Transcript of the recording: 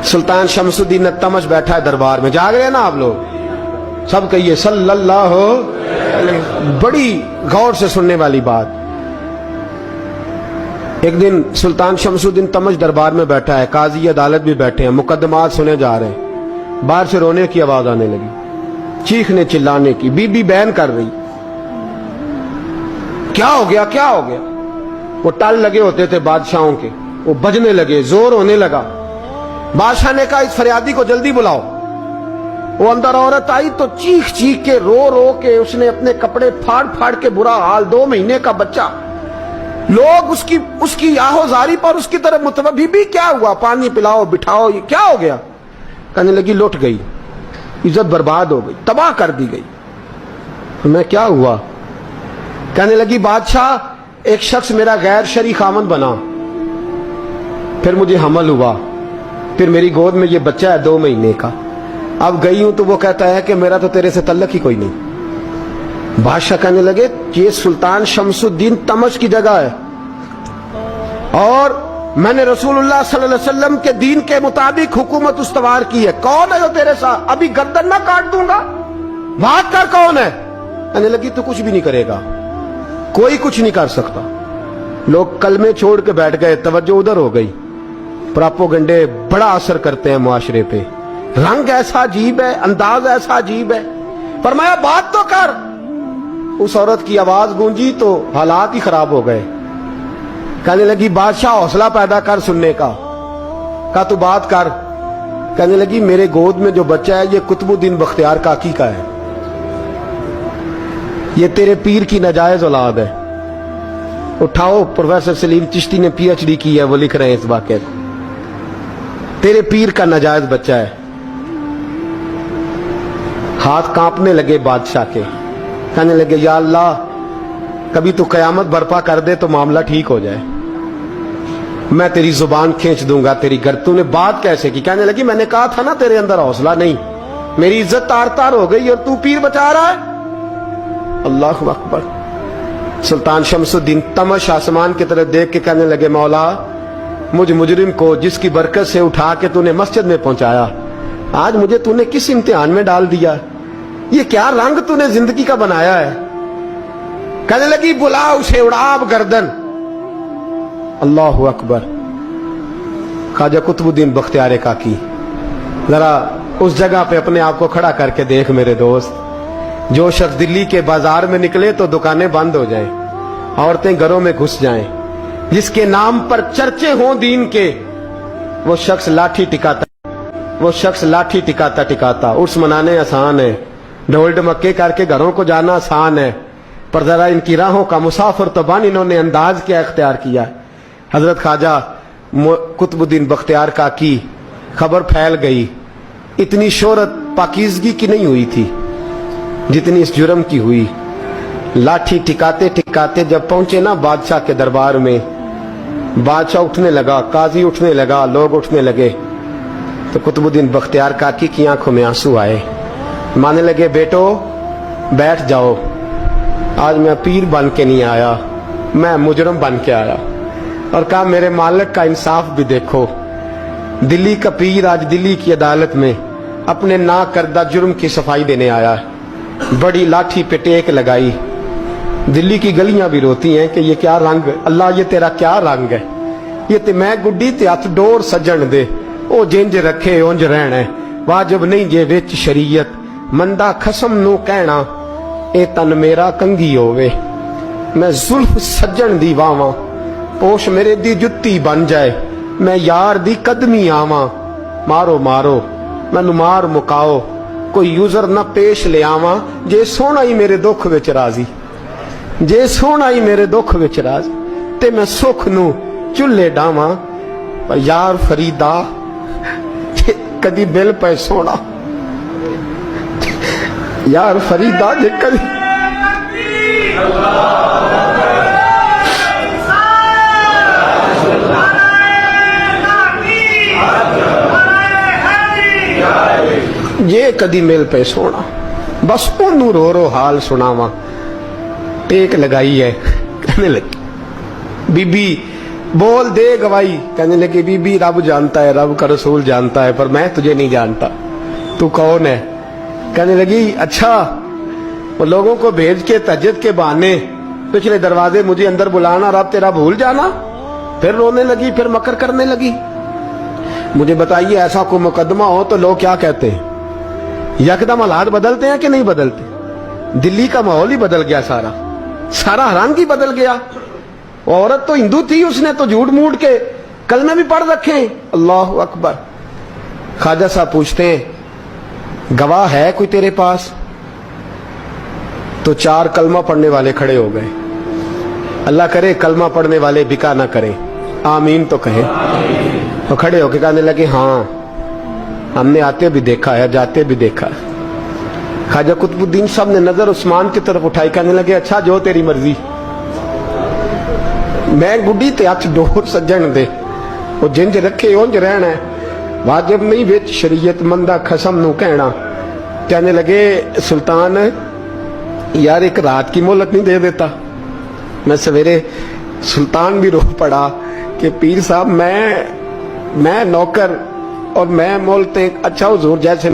सुल्तान शमसुद्दीन तमश बैठा है दरबार में, जाग रहे हैं ना आप लोग, सब कहिए सल्लल्लाहु अलैहि। बड़ी गौर से सुनने वाली बात। एक दिन सुल्तान शमसुद्दीन तमश दरबार में बैठा है, काजी अदालत भी बैठे हैं, मुकदमात सुने जा रहे हैं। बाहर से रोने की आवाज आने लगी, चीखने चिल्लाने की। बीबी बयान कर रही, क्या हो गया क्या हो गया। वो टल लगे होते थे बादशाहों के, वो बजने लगे, जोर होने लगा। बादशाह ने कहा इस फरियादी को जल्दी बुलाओ। वो अंदर औरत आई तो चीख चीख के रो रो के उसने अपने कपड़े फाड़ फाड़ के, बुरा हाल, 2 महीने का बच्चा। लोग उसकी आहोजारी पर उसकी तरफ मुतवज्जह। बीबी क्या हुआ, पानी पिलाओ बिठाओ, ये क्या हो गया। कहने लगी लुट गई, इज्जत बर्बाद हो गई, तबाह कर दी गई। मैं क्या हुआ। कहने लगी बादशाह एक शख्स मेरा गैर शरई खामन बना, फिर मुझे हमल हुआ, फिर मेरी गोद में ये बच्चा है 2 महीने का। अब गई हूं तो वो कहता है कि मेरा तो तेरे से तल्लक ही कोई नहीं। बादशाह कहने लगे ये सुल्तान शमसुद्दीन तमश की जगह है और मैंने रसूलुल्लाह सल्लल्लाहु अलैहि वसल्लम के दीन के मुताबिक हुकूमत उस्तवार की है। कौन है जो तेरे साथ, अभी गर्दन ना काट दूंगा, बात कर कौन है। कहने लगी तू कुछ भी नहीं करेगा, कोई कुछ नहीं कर सकता। लोग कलमे छोड़ के बैठ गए, तवज्जो उधर हो गई। प्रोपेगेंडे बड़ा असर करते हैं मुआशरे पे। रंग ऐसा अजीब है, अंदाज ऐसा अजीब है। फरमाया बात तो कर। उस औरत की आवाज गूंजी तो हालात ही खराब हो गए। कहने लगी बादशाह हौसला पैदा कर सुनने का। कहा तू बात कर। कहने लगी मेरे गोद में जो बच्चा है ये कुतुबुद्दीन बख्तियार काकी का है, ये तेरे पीर की नाजायज औलाद है। उठाओ, प्रोफेसर सलीम चिश्ती ने PhD की है, वो लिख रहे हैं इस वाक़े को। तेरे पीर का नाजायज बच्चा है। हाथ कांपने लगे बादशाह के। कहने लगे या अल्लाह कभी तू कयामत बर्पा कर दे तो मामला ठीक हो जाए, मैं तेरी जुबान खींच दूंगा तेरी घर। तूने बात कैसे की। कहने लगी मैंने कहा था ना तेरे अंदर हौसला नहीं, मेरी इज्जत तार तार हो गई और तू पीर बचा रहा है। अल्लाहु अकबर। सुल्तान शमसुद्दीन तमश आसमान की तरफ देख के कहने लगे मौला मुझ मुजरिम को जिसकी बरकत से उठा के तूने मस्जिद में पहुंचाया, आज मुझे तूने किस इम्तिहान में डाल दिया। ये क्या रंग तूने जिंदगी का बनाया है। कहने लगी बुला उसे, उड़ाब गर्दन। अल्लाहु अकबर। ख्वाजा कुतुबुद्दीन बख्तियार काकी, जरा उस जगह पे अपने आप को खड़ा करके देख मेरे दोस्त। जो शख्स दिल्ली के बाजार में निकले तो दुकानें बंद हो जाएं, औरतें घरों में घुस जाएं, जिसके नाम पर चर्चे हों दीन के, वो शख्स लाठी टिकाता टिकाता उर्स मनाने आसान है, ढोल ढमक्के करके घरों को जाना आसान है, पर जरा इनकी राहों का मुसाफिर तबान इन्होंने अंदाज क्या इख्तियार किया। हजरत ख्वाजा कुतुबुद्दीन बख्तियार काकी खबर फैल गई। इतनी शोहरत पाकीज़गी की नहीं हुई थी जितनी इस जुर्म की हुई। लाठी टिकाते टिकाते जब पहुंचे ना बादशाह के दरबार में, बादशाह उठने लगा, काजी उठने लगा, लोग उठने लगे, तो कुतुबुद्दीन बख्तियार काकी की आंखों में आंसू आए। माने लगे बेटो बैठ जाओ, आज मैं पीर बन के नहीं आया, मैं मुजरम बन के आया। और कहा मेरे मालिक का इंसाफ भी देखो, दिल्ली का पीर आज दिल्ली की अदालत में अपने ना करदा जुर्म की सफाई देने आया है। बड़ी लाठी पे टेक लगाई। दिल्ली की गलियां भी रोती हैं कि ये क्या रंग, अल्लाह ये तेरा क्या रंग है। ये ते मैं गुड्डी ते हथ डोर सजन दे, ओ जिंज रखे उंज रहना, वाजिब नहीं जे विच शरीयत, मंदा खसम नू कहना ए तन मेरा कंघी होवे। मैं जुल्फ सजन दी वावां, पोश मेरे दी जुत्ती बन जाए, मैं यार दी कदमी आवां। मारो मारो मैनू मार मुकाओ, कोई यूजर ना पेश ले आवां, जे सोना ही मेरे दुख विच राजी, जे सोना ही मेरे दुख विच राजी, ते मैं सुख नू चुल्हे डावां। पर यार फरीदा कदी बिल पे सोना, यार फरीदा जे कदी ये कदी मिल पे सोना, बस ओनू रो रो हाल सुनावा। टेक लगाई है। कहने लगी बीबी بول دے گواہی. کہنے لگے بی بی رب جانتا ہے, رب کا رسول جانتا ہے, پر میں تجھے نہیں جانتا, تو کون ہے؟ کہنے لگی اچھا وہ لوگوں کو بھیج کے تہجد کے بہانے پچھلے دروازے مجھے اندر بلانا, رب تیرا بھول جانا. پھر رونے لگی, پھر مکر کرنے لگی. مجھے بتائیے ایسا کوئی مقدمہ ہو تو لوگ کیا کہتے ہیں؟ یکدم حالات بدلتے ہیں کہ نہیں بدلتے؟ دلی کا ماحول ہی بدل گیا, سارا حیرانگی بدل گیا. عورت تو ہندو تھی, اس نے تو جھوٹ موٹ کے کلمے بھی پڑھ رکھے ہیں. اللہ اکبر. خواجہ صاحب پوچھتے ہیں گواہ ہے کوئی تیرے پاس؟ تو 4 کلمہ پڑھنے والے کھڑے ہو گئے. اللہ کرے کلمہ پڑھنے والے بکا نہ کریں, آمین تو کہیں. تو کھڑے ہو کے کہنے لگے ہاں ہم نے آتے بھی دیکھا ہے, جاتے بھی دیکھا ہے. خواجہ قطب الدین صاحب نے نظر عثمان کی طرف اٹھائی, کہنے لگے اچھا جو تیری مرضی, میں گڈی تے ہاتھ ڈور سجن دے, وہ جنج رکھے اونج رہنا ہے, واجب نہیں وچ شریعت مندہ قسم نو کہنا. کہنے لگے سلطان یار ایک رات کی مہلت نہیں دے دیتا؟ میں سویرے سلطان بھی رو پڑا کہ پیر صاحب میں نوکر اور میں مولتے, اچھا حضور جیسے